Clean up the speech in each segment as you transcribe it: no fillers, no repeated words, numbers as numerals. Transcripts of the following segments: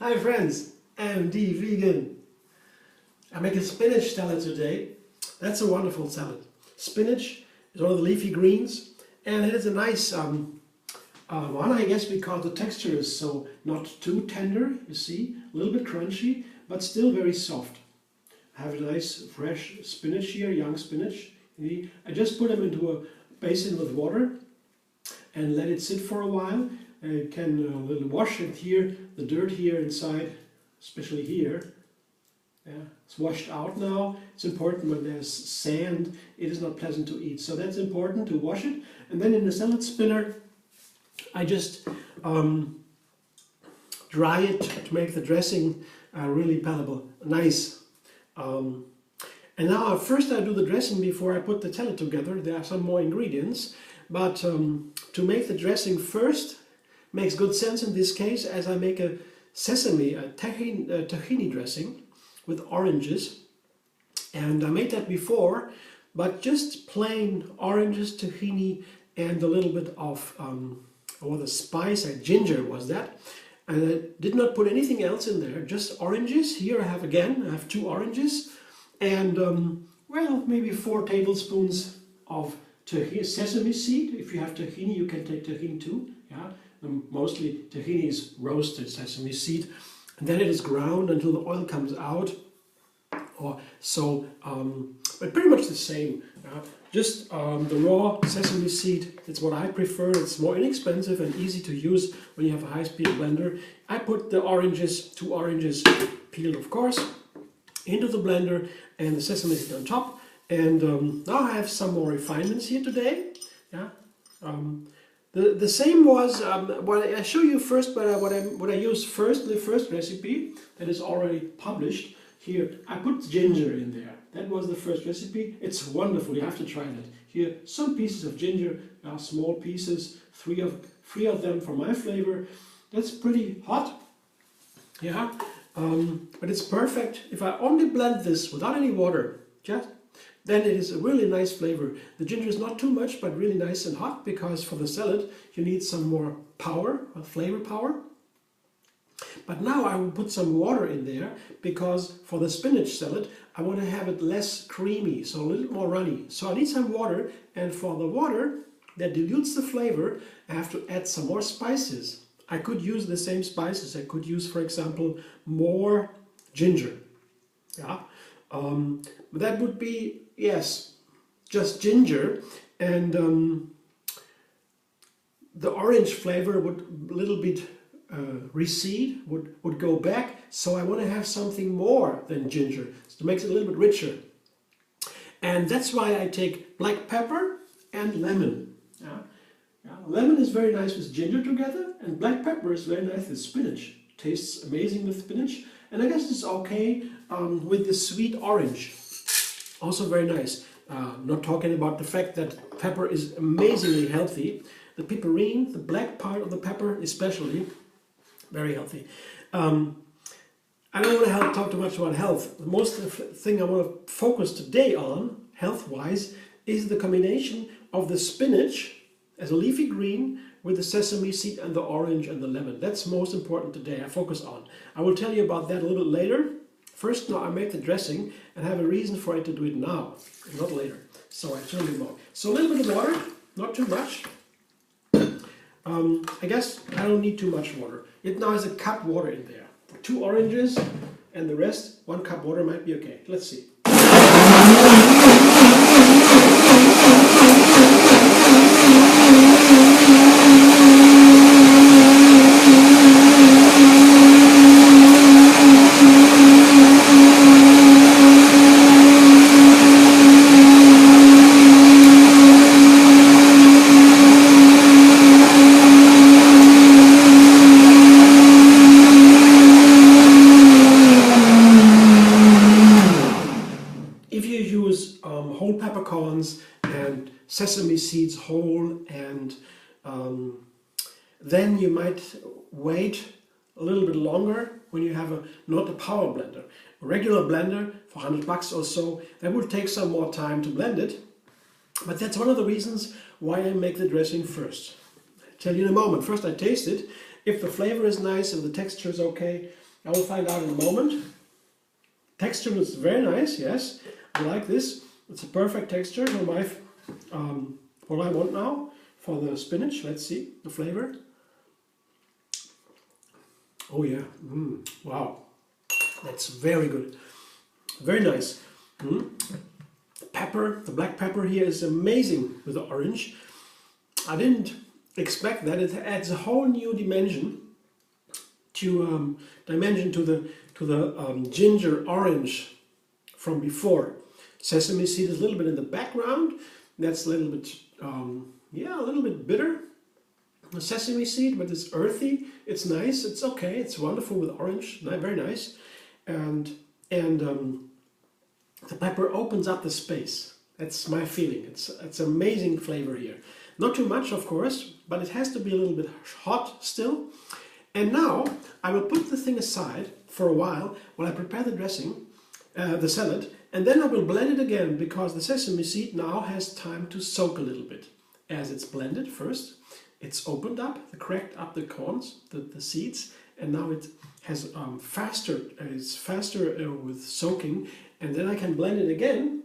Hi friends, I'm the vegan. I make a spinach salad today. That's a wonderful salad. Spinach is one of the leafy greens and it is a nice one, I guess, because the texture is so not too tender, you see, a little bit crunchy, but still very soft. I have a nice fresh spinach here, young spinach. I just put them into a basin with water and let it sit for a while. I can wash it here, the dirt here inside, especially here. Yeah, it's washed out now. It's important when there's sand, it is not pleasant to eat. So that's important to wash it. And then in the salad spinner, I just dry it to make the dressing really palatable, nice. And now first I do the dressing before I put the salad together. There are some more ingredients, but to make the dressing first makes good sense in this case, as I make a tahini dressing with oranges. And I made that before, but just plain oranges, tahini, and a little bit of the spice, ginger was that. And I did not put anything else in there, just oranges. Here I have 2 oranges and maybe 4 tablespoons of sesame seed. If you have tahini, you can take tahini too. Yeah, mostly tahini is roasted sesame seed, and then it is ground until the oil comes out. Or so, but pretty much the same. Just the raw sesame seed. It's what I prefer. It's more inexpensive and easy to use when you have a high-speed blender. I put the oranges, 2 oranges, peeled of course, into the blender and the sesame seed on top. And now I have some more refinements here today. Yeah. The same was what I show you first, but what I used first in the first recipe that is already published. Here I put ginger in there. That was the first recipe. It's wonderful. You have to try that. Here some pieces of ginger, small pieces, three of them for my flavor. That's pretty hot. Yeah, but it's perfect. If I only blend this without any water, then it is a really nice flavor. The ginger is not too much, but really nice and hot, because for the salad you need some more power, flavor power. But now I will put some water in there, because for the spinach salad I want to have it less creamy, so a little more runny. So I need some water, and for the water that dilutes the flavor, I have to add some more spices. I could use the same spices. I could use, for example, more ginger. Yeah. But that would be, yes, just ginger, and the orange flavor would a little bit recede, would go back. So I want to have something more than ginger to make it a little bit richer. And that's why I take black pepper and lemon. Lemon is very nice with ginger together, and black pepper is very nice with spinach. Tastes amazing with spinach, and I guess it's okay with the sweet orange. Also very nice. Not talking about the fact that pepper is amazingly healthy. The piperine, the black part of the pepper especially, very healthy. I don't want to talk too much about health. The most thing I want to focus today on, health-wise, is the combination of the spinach as a leafy green with the sesame seed and the orange and the lemon. That's most important today. I focus on. I will tell you about that a little bit later. First, now I make the dressing and have a reason for it to do it now, and not later. So I turn them on. So a little bit of water, not too much. I guess I don't need too much water. It now has a cup water in there. 2 oranges and the rest, 1 cup water might be okay. Let's see. Whole peppercorns and sesame seeds whole, and then you might wait a little bit longer when you have not a power blender. A regular blender for $100 or so, that would take some more time to blend it, but that's one of the reasons why I make the dressing first. I'll tell you in a moment. First I taste it. If the flavor is nice and the texture is okay, I will find out in a moment. Texture is very nice, yes. I like this. It's a perfect texture for my what I want now for the spinach. Let's see the flavor. Oh yeah, wow, that's very good, very nice. Pepper, the black pepper here is amazing with the orange. I didn't expect that. It adds a whole new dimension to the ginger orange from before. Sesame seed is a little bit in the background. That's a little bit, yeah, a little bit bitter. The sesame seed, but it's earthy. It's nice. It's okay. It's wonderful with orange. Very nice. And the pepper opens up the space. That's my feeling. It's amazing flavor here. Not too much, of course, but it has to be a little bit hot still. And now I will put the thing aside for a while I prepare the dressing, the salad, and then I will blend it again because the sesame seed now has time to soak a little bit. As it's blended first, it's opened up, cracked up the corns, the seeds, and now it has it's faster with soaking, and then I can blend it again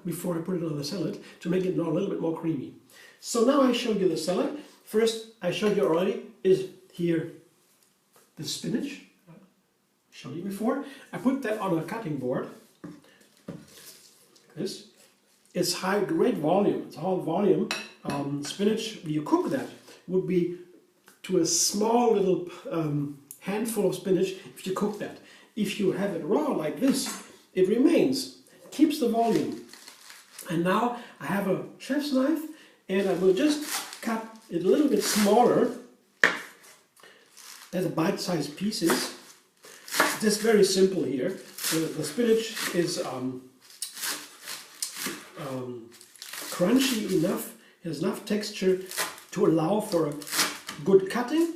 before I put it on the salad to make it now a little bit more creamy. So now I showed you the salad. First, I showed you already is here the spinach. I showed you before. I put that on a cutting board. This. It's great volume. It's all volume. Spinach, when you cook that, would be to a small little handful of spinach if you cook that. If you have it raw like this, it remains, keeps the volume. And now I have a chef's knife and I will just cut it a little bit smaller as bite-sized pieces. It's just very simple here. The spinach is crunchy enough, has enough texture to allow for a good cutting,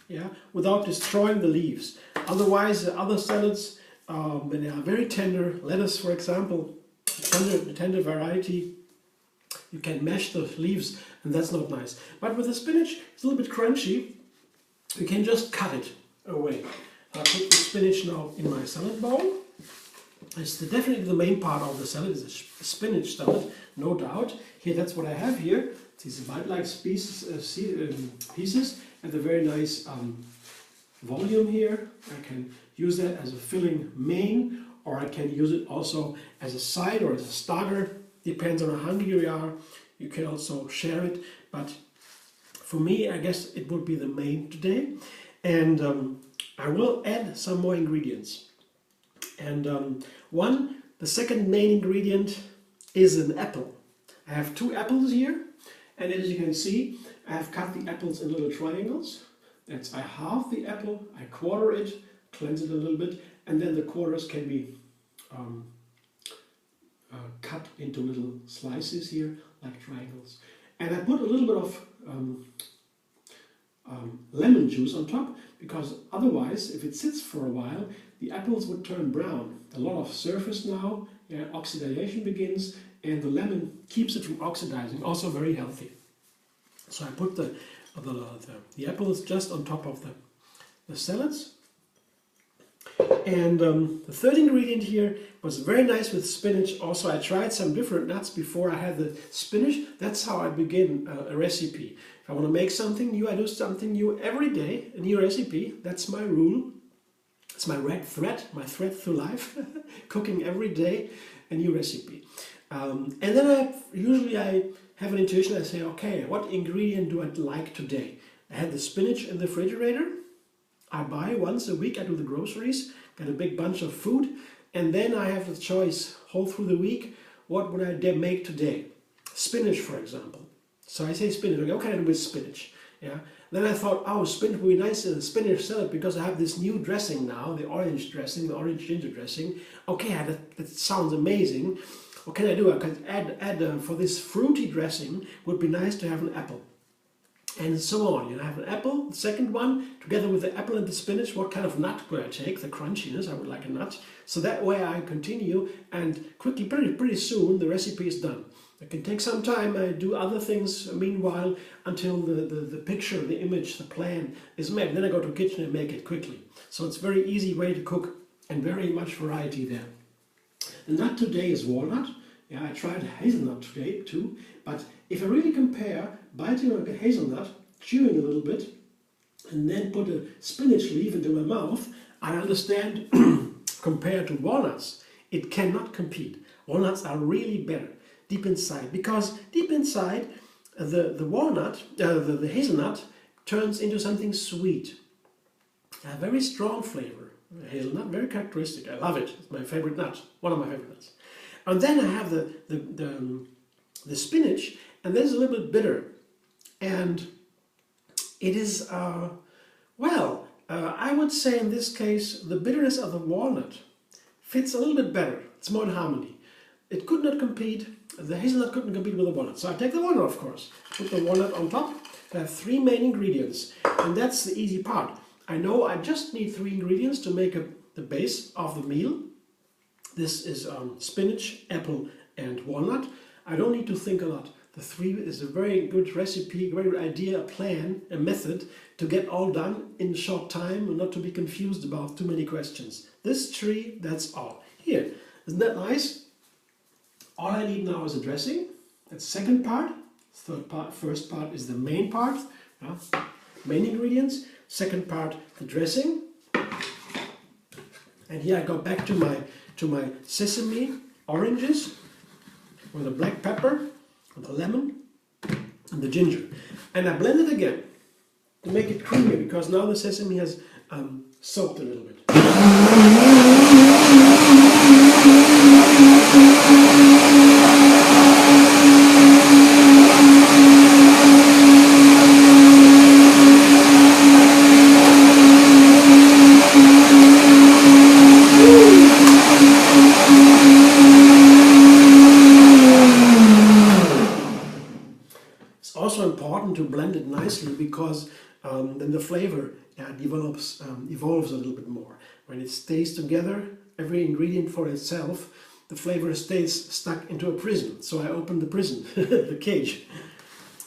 yeah, without destroying the leaves. Otherwise, other salads, when they are very tender, lettuce for example, the tender variety, you can mash the leaves and that's not nice. But with the spinach, it's a little bit crunchy, you can just cut it away. I put the spinach now in my salad bowl. It's definitely the main part of the salad, is a spinach salad, no doubt. Here, that's what I have here. These bite-like pieces and the very nice volume here. I can use that as a filling main, or I can use it also as a side or as a starter. Depends on how hungry you are. You can also share it, but for me, I guess it would be the main today. And I will add some more ingredients. And the second main ingredient is an apple. I have 2 apples here, and as you can see, I have cut the apples in little triangles. I halve the apple, I quarter it, cleanse it a little bit, and then the quarters can be cut into little slices here, like triangles. And I put a little bit of lemon juice on top, because otherwise, if it sits for a while, the apples would turn brown. A lot of surface now, yeah, oxidation begins, and the lemon keeps it from oxidizing, also very healthy. So I put the apples just on top of the salads. And the third ingredient here was very nice with spinach. Also, I tried some different nuts before I had the spinach. That's how I begin a recipe. If I want to make something new, I do something new every day, a new recipe. That's my rule. It's my red thread, my thread through life. Cooking every day, a new recipe. And then I have an intuition. I say, okay, what ingredient do I like today? I had the spinach in the refrigerator. I buy once a week, I do the groceries, get a big bunch of food, and then I have the choice all through the week, what would I make today? Spinach, for example. So I say spinach, okay, what can I do with spinach? Yeah. Then I thought, oh, spinach would be nice in a spinach salad because I have this new dressing now, the orange dressing, the orange ginger dressing. Okay, that sounds amazing. What can I do? I can add for this fruity dressing, would be nice to have an apple. And so on. You know, I have an apple, the second one, together with the apple and the spinach. What kind of nut could I take? The crunchiness, I would like a nut. So that way I continue, and quickly, pretty soon, the recipe is done. It can take some time. I do other things meanwhile until the picture, the image, the plan is made. Then I go to the kitchen and make it quickly. So it's a very easy way to cook and very much variety there. The nut today is walnut. Yeah, I tried hazelnut today too. But if I really compare biting a hazelnut, chewing a little bit, and then put a spinach leaf into my mouth, I understand compared to walnuts, it cannot compete. Walnuts are really better deep inside, because deep inside the walnut, the hazelnut turns into something sweet. A very strong flavor. Hazelnut, very characteristic. I love it. It's my favorite nut. One of my favorite nuts. And then I have the spinach, and that's a little bit bitter. And it is, I would say in this case, the bitterness of the walnut fits a little bit better. It's more in harmony. It could not compete, the hazelnut couldn't compete with the walnut. So I take the walnut, of course, put the walnut on top. I have 3 main ingredients, and that's the easy part. I know I just need 3 ingredients to make the base of the meal. This is spinach, apple, and walnut. I don't need to think a lot. The 3 is a very good recipe, very good idea, a plan, a method to get all done in a short time and not to be confused about too many questions. This 3, that's all. Here, isn't that nice? All I need now is a dressing. That's the second part. Third part, first part is the main part. Main ingredients. Second part, the dressing. And here I go back to my sesame oranges with the black pepper, with the lemon, and the ginger. And I blend it again to make it creamy, because now the sesame has soaked a little bit. To blend it nicely, because then the flavor evolves a little bit more. When it stays together, every ingredient for itself, the flavor stays stuck into a prison. So I open the prison, the cage.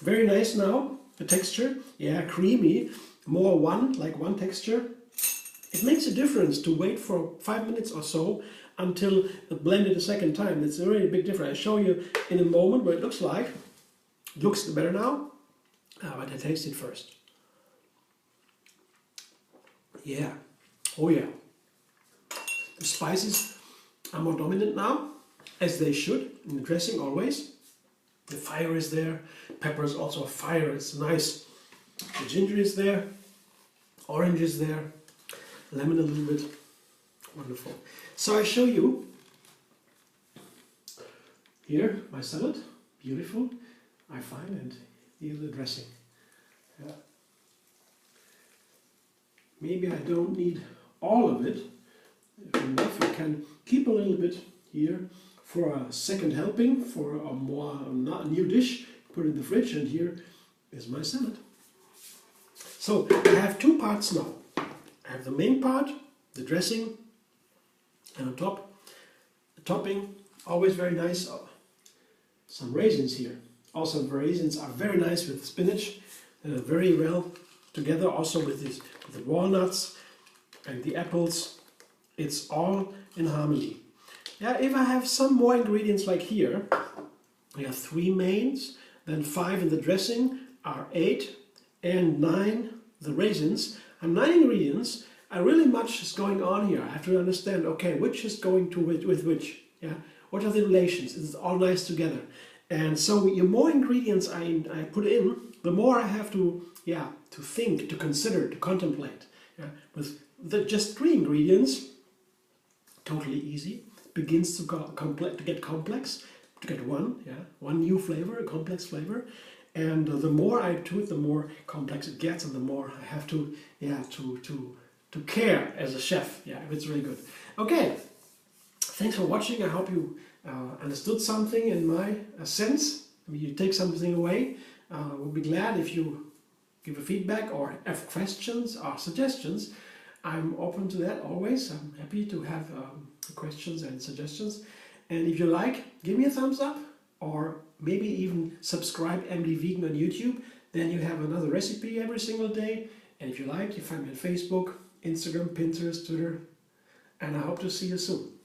Very nice now, the texture. Yeah, creamy, more one texture. It makes a difference to wait for 5 minutes or so until blend it a second time. It's a really big difference. I'll show you in a moment what it looks like. It looks better now. But I taste it first. Yeah, oh yeah. The spices are more dominant now, as they should, in the dressing always. The fire is there, pepper is also a fire, it's nice. The ginger is there, orange is there, lemon a little bit, wonderful. So I show you here my salad, beautiful, I find, and here's the dressing. Yeah. Maybe I don't need all of it. If enough, you can keep a little bit here for a second helping, for a more new dish. Put it in the fridge, and here is my salad. So I have 2 parts now. I have the main part, the dressing, and on top, the topping. Always very nice. Some raisins here. Also, the raisins are very nice with spinach, very well together. Also with the walnuts and the apples, it's all in harmony. Yeah, if I have some more ingredients like here, we have 3 mains, then 5 in the dressing are 8, and 9 the raisins. And 9 ingredients. Really much is going on here. I have to understand. Okay, which is going to with which? Yeah, what are the relations? It's all nice together. And so the more ingredients I put in, the more I have to think, to consider, to contemplate. Yeah? With just 3 ingredients, totally easy. It begins to get complex, to get one new flavor, a complex flavor. And the more I do it, the more complex it gets, and the more I have to care as a chef. Yeah, it's really good. Okay, thanks for watching. I hope you understood something in my sense. I mean, you take something away. We'll be glad if you give a feedback or have questions or suggestions. I'm open to that always. I'm happy to have questions and suggestions. And if you like, give me a thumbs up. or maybe even subscribe MD Vegan on YouTube. Then you have another recipe every single day. And if you like, you find me on Facebook, Instagram, Pinterest, Twitter, and I hope to see you soon.